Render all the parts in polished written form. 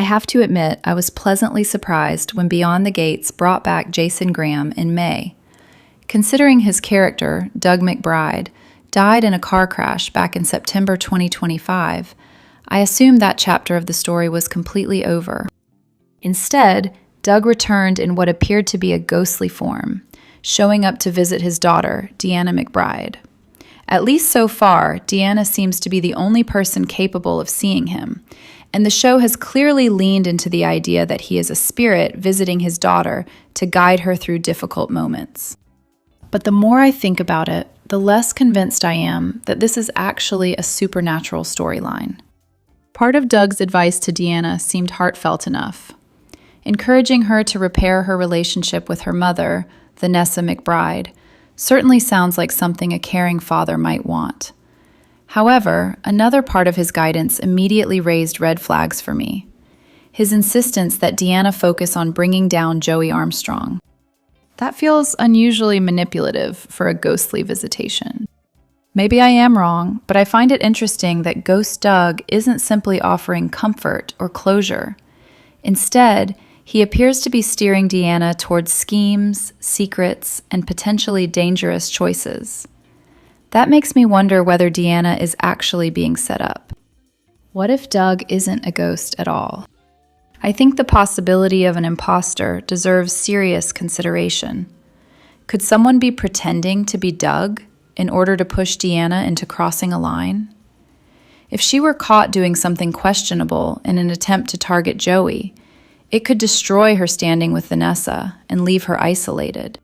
have to admit I was pleasantly surprised when Beyond the Gates brought back Jason Graham in May. Considering his character, Doug McBride, died in a car crash back in September 2025, I assumed that chapter of the story was completely over. Instead, Doug returned in what appeared to be a ghostly form, showing up to visit his daughter, Deanna McBride. At least so far, Deanna seems to be the only person capable of seeing him, and the show has clearly leaned into the idea that he is a spirit visiting his daughter to guide her through difficult moments. But the more I think about it, the less convinced I am that this is actually a supernatural storyline. Part of Doug's advice to Deanna seemed heartfelt enough. Encouraging her to repair her relationship with her mother, Vanessa McBride, certainly sounds like something a caring father might want. However, another part of his guidance immediately raised red flags for me. His insistence that Deanna focus on bringing down Joey Armstrong. That feels unusually manipulative for a ghostly visitation. Maybe I am wrong, but I find it interesting that Ghost Doug isn't simply offering comfort or closure. Instead, he appears to be steering Deanna towards schemes, secrets, and potentially dangerous choices. That makes me wonder whether Deanna is actually being set up. What if Doug isn't a ghost at all? I think the possibility of an imposter deserves serious consideration. Could someone be pretending to be Doug in order to push Deanna into crossing a line? If she were caught doing something questionable in an attempt to target Joey, it could destroy her standing with Vanessa and leave her isolated.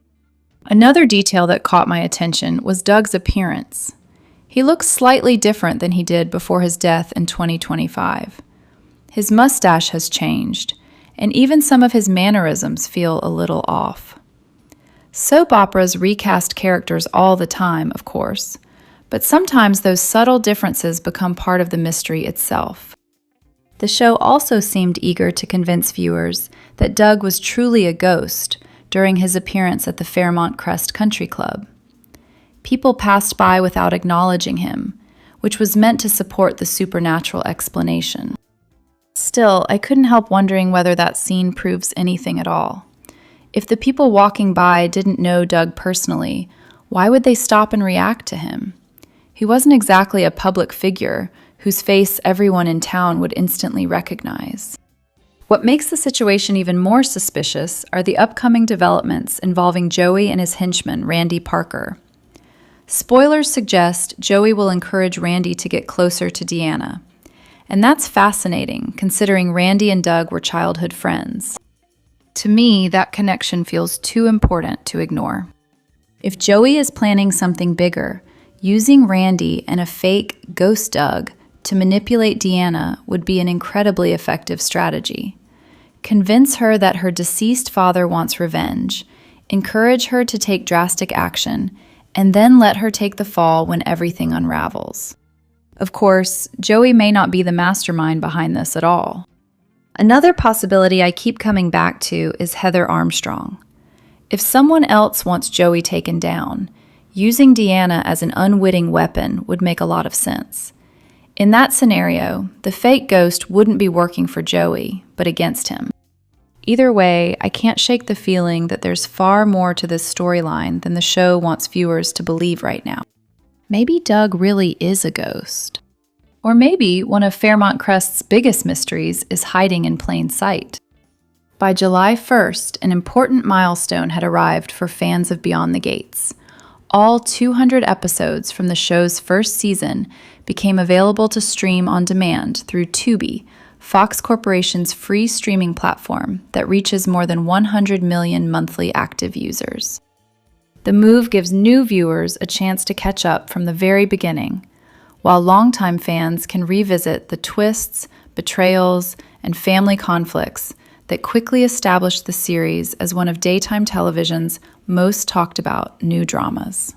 Another detail that caught my attention was Doug's appearance. He looks slightly different than he did before his death in 2025. His mustache has changed, and even some of his mannerisms feel a little off. Soap operas recast characters all the time, of course, but sometimes those subtle differences become part of the mystery itself. The show also seemed eager to convince viewers that Doug was truly a ghost during his appearance at the Fairmont Crest Country Club. People passed by without acknowledging him, which was meant to support the supernatural explanation. Still, I couldn't help wondering whether that scene proves anything at all. If the people walking by didn't know Doug personally, why would they stop and react to him? He wasn't exactly a public figure whose face everyone in town would instantly recognize. What makes the situation even more suspicious are the upcoming developments involving Joey and his henchman, Randy Parker. Spoilers suggest Joey will encourage Randy to get closer to Deanna. And that's fascinating, considering Randy and Doug were childhood friends. To me, that connection feels too important to ignore. If Joey is planning something bigger, using Randy and a fake ghost Doug to manipulate Deanna would be an incredibly effective strategy. Convince her that her deceased father wants revenge, encourage her to take drastic action, and then let her take the fall when everything unravels. Of course, Joey may not be the mastermind behind this at all. Another possibility I keep coming back to is Heather Armstrong. If someone else wants Joey taken down, using Deanna as an unwitting weapon would make a lot of sense. In that scenario, the fake ghost wouldn't be working for Joey, but against him. Either way, I can't shake the feeling that there's far more to this storyline than the show wants viewers to believe right now. Maybe Doug really is a ghost. Or maybe one of Fairmont Crest's biggest mysteries is hiding in plain sight. By July 1st, an important milestone had arrived for fans of Beyond the Gates. All 200 episodes from the show's first season became available to stream on demand through Tubi, Fox Corporation's free streaming platform that reaches more than 100 million monthly active users. The move gives new viewers a chance to catch up from the very beginning, while longtime fans can revisit the twists, betrayals, and family conflicts that quickly established the series as one of daytime television's most talked about new dramas.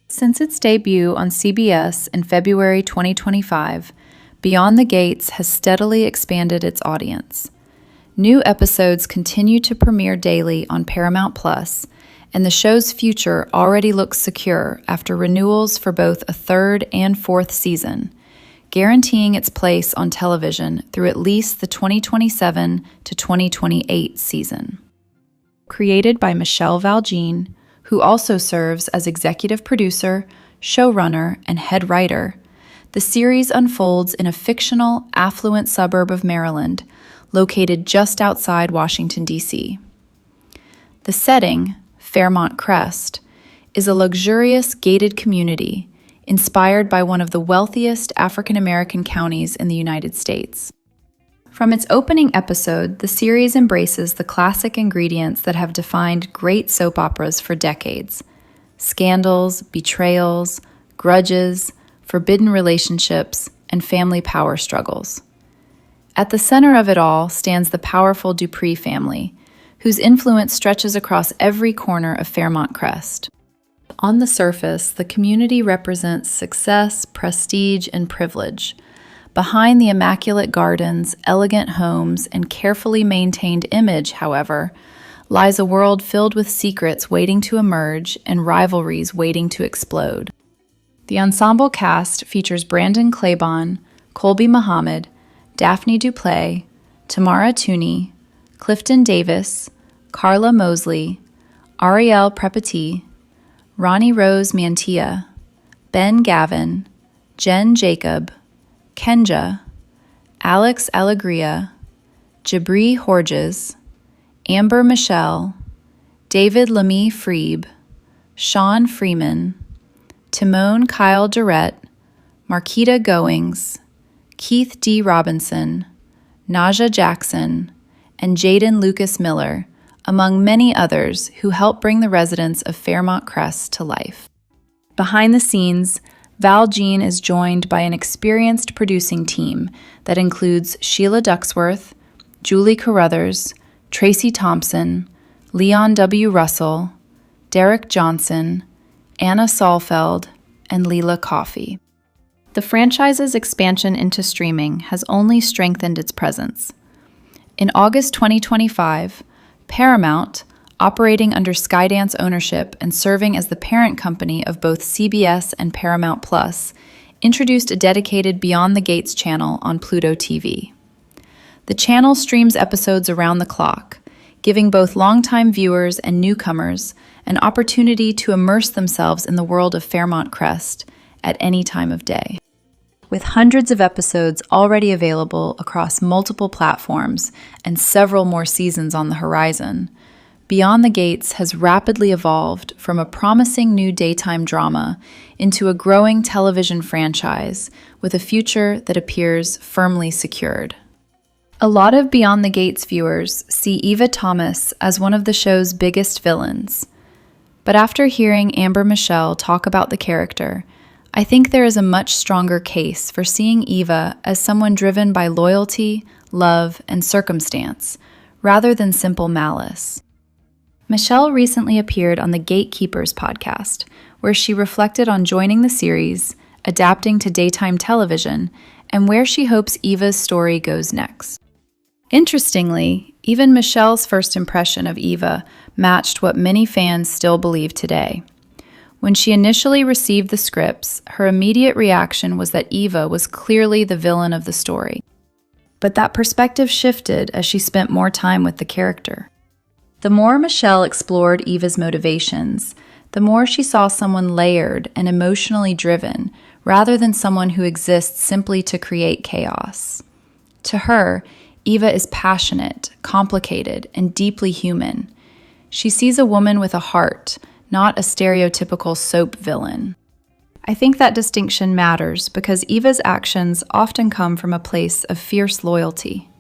Since its debut on CBS in February 2025, Beyond the Gates has steadily expanded its audience. New episodes continue to premiere daily on Paramount Plus, and the show's future already looks secure after renewals for both a third and fourth season, guaranteeing its place on television through at least the 2027 to 2028 season. Created by Michelle Valjean, who also serves as executive producer, showrunner, and head writer, the series unfolds in a fictional, affluent suburb of Maryland, located just outside Washington, D.C. The setting, Fairmont Crest, is a luxurious gated community inspired by one of the wealthiest African American counties in the United States. From its opening episode, the series embraces the classic ingredients that have defined great soap operas for decades: scandals, betrayals, grudges, forbidden relationships, and family power struggles. At the center of it all stands the powerful Dupé family, whose influence stretches across every corner of Fairmont Crest. On the surface, the community represents success, prestige, and privilege. Behind the immaculate gardens, elegant homes, and carefully maintained image, however, lies a world filled with secrets waiting to emerge and rivalries waiting to explode. The ensemble cast features Brandon Claiborne, Colby Muhammad, Daphne Dupé, Tamara Tooney, Clifton Davis, Carla Mosley, Ariel Prepati, Ronnie Rose Mantilla, Ben Gavin, Jen Jacob, Kenja, Alex Alegria, Jabri Horges, Amber Michelle, David Lamie Freeb, Sean Freeman, Timon Kyle Durrett, Marquita Goings, Keith D. Robinson, Naja Jackson, and Jaden Lucas Miller, among many others who help bring the residents of Fairmont Crest to life. Behind the scenes, Valjean is joined by an experienced producing team that includes Sheila Ducksworth, Julie Carruthers, Tracy Thompson, Leon W. Russell, Derek Johnson, Anna Saalfeld, and Leela Coffey. The franchise's expansion into streaming has only strengthened its presence. In August 2025, Paramount, operating under Skydance ownership and serving as the parent company of both CBS and Paramount Plus, introduced a dedicated Beyond the Gates channel on Pluto TV. The channel streams episodes around the clock, giving both longtime viewers and newcomers an opportunity to immerse themselves in the world of Fairmont Crest at any time of day. With hundreds of episodes already available across multiple platforms and several more seasons on the horizon, Beyond the Gates has rapidly evolved from a promising new daytime drama into a growing television franchise with a future that appears firmly secured. A lot of Beyond the Gates viewers see Eva Thomas as one of the show's biggest villains. But after hearing Amber Michelle talk about the character, I think there is a much stronger case for seeing Eva as someone driven by loyalty, love, and circumstance, rather than simple malice. Michelle recently appeared on the Gatekeepers podcast, where she reflected on joining the series, adapting to daytime television, and where she hopes Eva's story goes next. Interestingly, even Michelle's first impression of Eva matched what many fans still believe today. When she initially received the scripts, her immediate reaction was that Eva was clearly the villain of the story. But that perspective shifted as she spent more time with the character. The more Michelle explored Eva's motivations, the more she saw someone layered and emotionally driven, rather than someone who exists simply to create chaos. To her, Eva is passionate, complicated, and deeply human. She sees a woman with a heart, not a stereotypical soap villain. I think that distinction matters because Eva's actions often come from a place of fierce loyalty.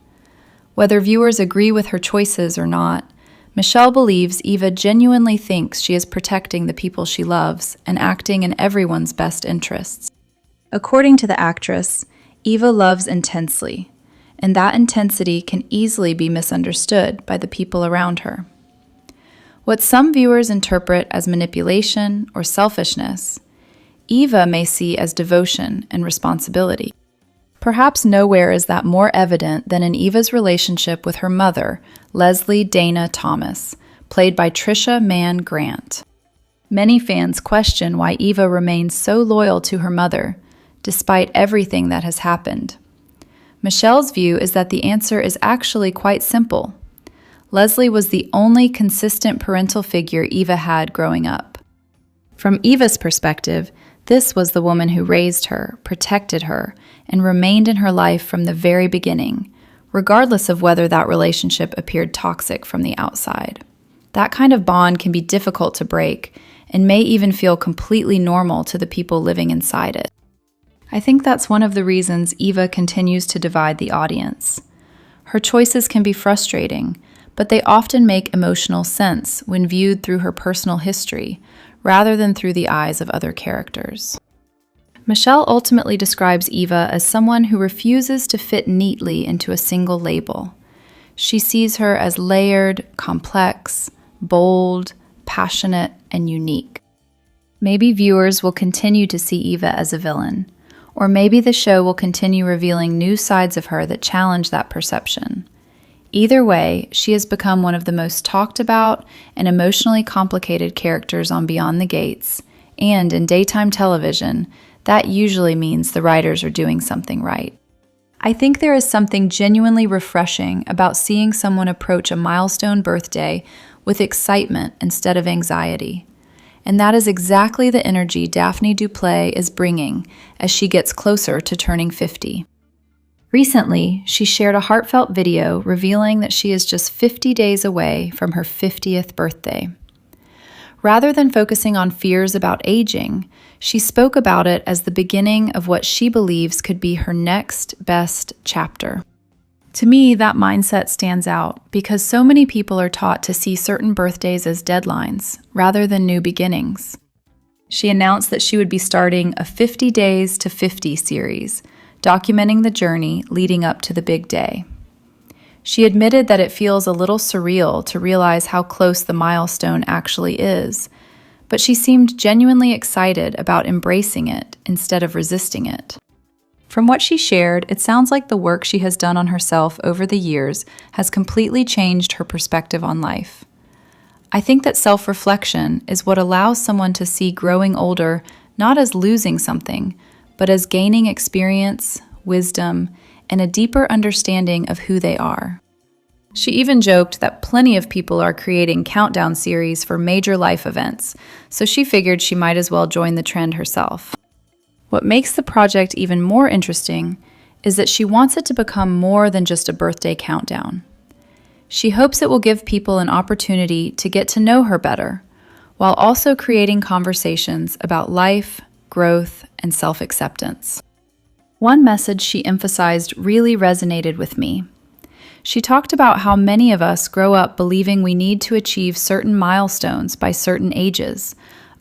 Whether viewers agree with her choices or not, Michelle believes Eva genuinely thinks she is protecting the people she loves and acting in everyone's best interests. According to the actress, Eva loves intensely, and that intensity can easily be misunderstood by the people around her. What some viewers interpret as manipulation or selfishness, Eva may see as devotion and responsibility. Perhaps nowhere is that more evident than in Eva's relationship with her mother, Leslie Dana Thomas, played by Trisha Mann Grant. Many fans question why Eva remains so loyal to her mother, despite everything that has happened. Michelle's view is that the answer is actually quite simple. Leslie was the only consistent parental figure Eva had growing up. From Eva's perspective, this was the woman who raised her, protected her, and remained in her life from the very beginning, regardless of whether that relationship appeared toxic from the outside. That kind of bond can be difficult to break and may even feel completely normal to the people living inside it. I think that's one of the reasons Eva continues to divide the audience. Her choices can be frustrating, but they often make emotional sense when viewed through her personal history, rather than through the eyes of other characters. Michelle ultimately describes Eva as someone who refuses to fit neatly into a single label. She sees her as layered, complex, bold, passionate, and unique. Maybe viewers will continue to see Eva as a villain, or maybe the show will continue revealing new sides of her that challenge that perception. Either way, she has become one of the most talked about and emotionally complicated characters on Beyond the Gates, and in daytime television, that usually means the writers are doing something right. I think there is something genuinely refreshing about seeing someone approach a milestone birthday with excitement instead of anxiety. And that is exactly the energy Daphne Dupé is bringing as she gets closer to turning 50. Recently, she shared a heartfelt video revealing that she is just 50 days away from her 50th birthday. Rather than focusing on fears about aging, she spoke about it as the beginning of what she believes could be her next best chapter. To me, that mindset stands out because so many people are taught to see certain birthdays as deadlines rather than new beginnings. She announced that she would be starting a 50 Days to 50 series, documenting the journey leading up to the big day. She admitted that it feels a little surreal to realize how close the milestone actually is, but she seemed genuinely excited about embracing it instead of resisting it. From what she shared, it sounds like the work she has done on herself over the years has completely changed her perspective on life. I think that self-reflection is what allows someone to see growing older not as losing something, but as gaining experience, wisdom, and a deeper understanding of who they are. She even joked that plenty of people are creating countdown series for major life events, so she figured she might as well join the trend herself. What makes the project even more interesting is that she wants it to become more than just a birthday countdown. She hopes it will give people an opportunity to get to know her better, while also creating conversations about life, growth, and self-acceptance. One message she emphasized really resonated with me. She talked about how many of us grow up believing we need to achieve certain milestones by certain ages,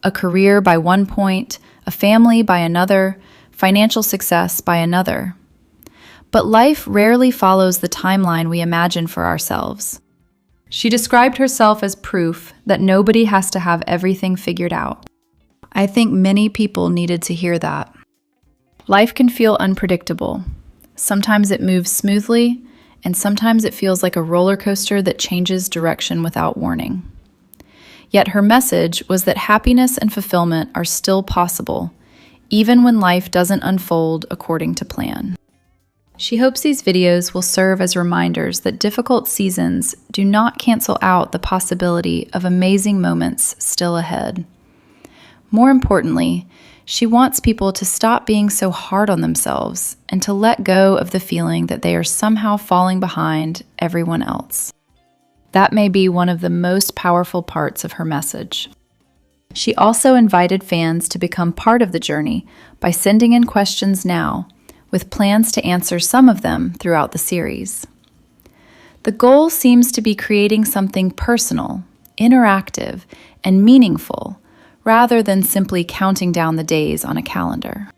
a career by one point, a family by another, financial success by another. But life rarely follows the timeline we imagine for ourselves. She described herself as proof that nobody has to have everything figured out. I think many people needed to hear that. Life can feel unpredictable. Sometimes it moves smoothly, and sometimes it feels like a roller coaster that changes direction without warning. Yet her message was that happiness and fulfillment are still possible, even when life doesn't unfold according to plan. She hopes these videos will serve as reminders that difficult seasons do not cancel out the possibility of amazing moments still ahead. More importantly, she wants people to stop being so hard on themselves and to let go of the feeling that they are somehow falling behind everyone else. That may be one of the most powerful parts of her message. She also invited fans to become part of the journey by sending in questions now, with plans to answer some of them throughout the series. The goal seems to be creating something personal, interactive, and meaningful, rather than simply counting down the days on a calendar.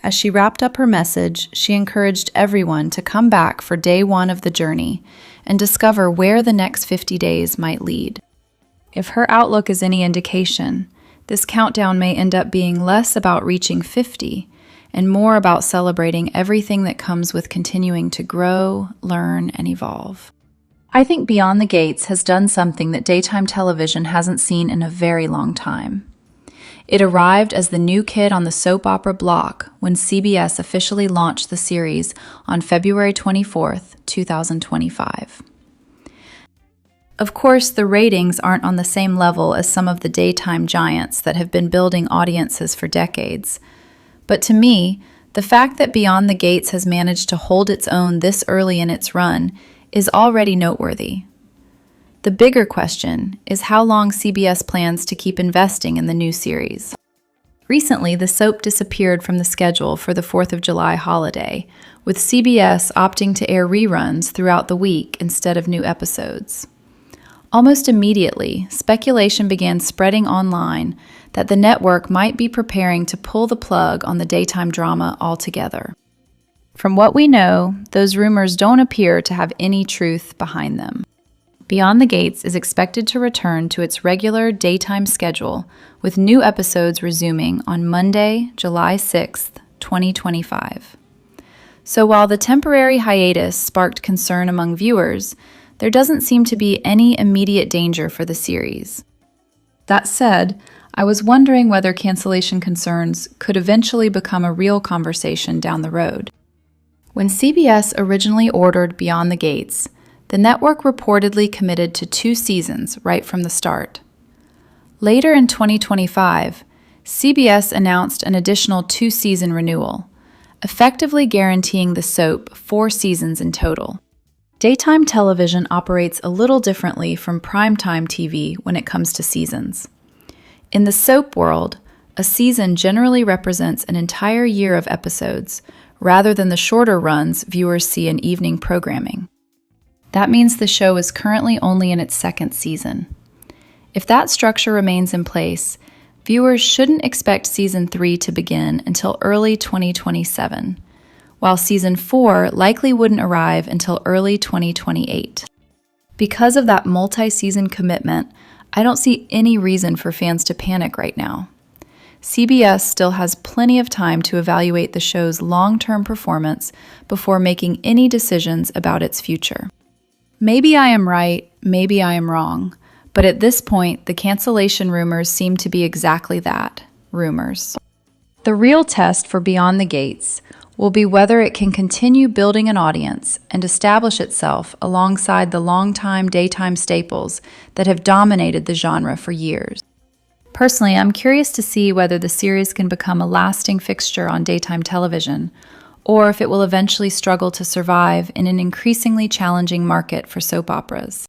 As she wrapped up her message, she encouraged everyone to come back for day one of the journey and discover where the next 50 days might lead. If her outlook is any indication, this countdown may end up being less about reaching 50 and more about celebrating everything that comes with continuing to grow, learn, and evolve. I think Beyond the Gates has done something that daytime television hasn't seen in a very long time. It arrived as the new kid on the soap opera block when CBS officially launched the series on February 24th, 2025. Of course, the ratings aren't on the same level as some of the daytime giants that have been building audiences for decades. But to me, the fact that Beyond the Gates has managed to hold its own this early in its run is already noteworthy. The bigger question is how long CBS plans to keep investing in the new series. Recently, the soap disappeared from the schedule for the 4th of July holiday, with CBS opting to air reruns throughout the week instead of new episodes. Almost immediately, speculation began spreading online that the network might be preparing to pull the plug on the daytime drama altogether. From what we know, those rumors don't appear to have any truth behind them. Beyond the Gates is expected to return to its regular daytime schedule, with new episodes resuming on Monday, July 6th, 2025. So while the temporary hiatus sparked concern among viewers, there doesn't seem to be any immediate danger for the series. That said, I was wondering whether cancellation concerns could eventually become a real conversation down the road. When CBS originally ordered Beyond the Gates, the network reportedly committed to 2 seasons right from the start. Later in 2025, CBS announced an additional 2-season renewal, effectively guaranteeing the soap 4 seasons in total. Daytime television operates a little differently from primetime TV when it comes to seasons. In the soap world, a season generally represents an entire year of episodes, rather than the shorter runs viewers see in evening programming. That means the show is currently only in its 2nd season. If that structure remains in place, viewers shouldn't expect Season 3 to begin until early 2027, while Season 4 likely wouldn't arrive until early 2028. Because of that multi-season commitment, I don't see any reason for fans to panic right now. CBS still has plenty of time to evaluate the show's long-term performance before making any decisions about its future. Maybe I am right, maybe I am wrong, but at this point, the cancellation rumors seem to be exactly that, rumors. The real test for Beyond the Gates will be whether it can continue building an audience and establish itself alongside the longtime daytime staples that have dominated the genre for years. Personally, I'm curious to see whether the series can become a lasting fixture on daytime television, or if it will eventually struggle to survive in an increasingly challenging market for soap operas.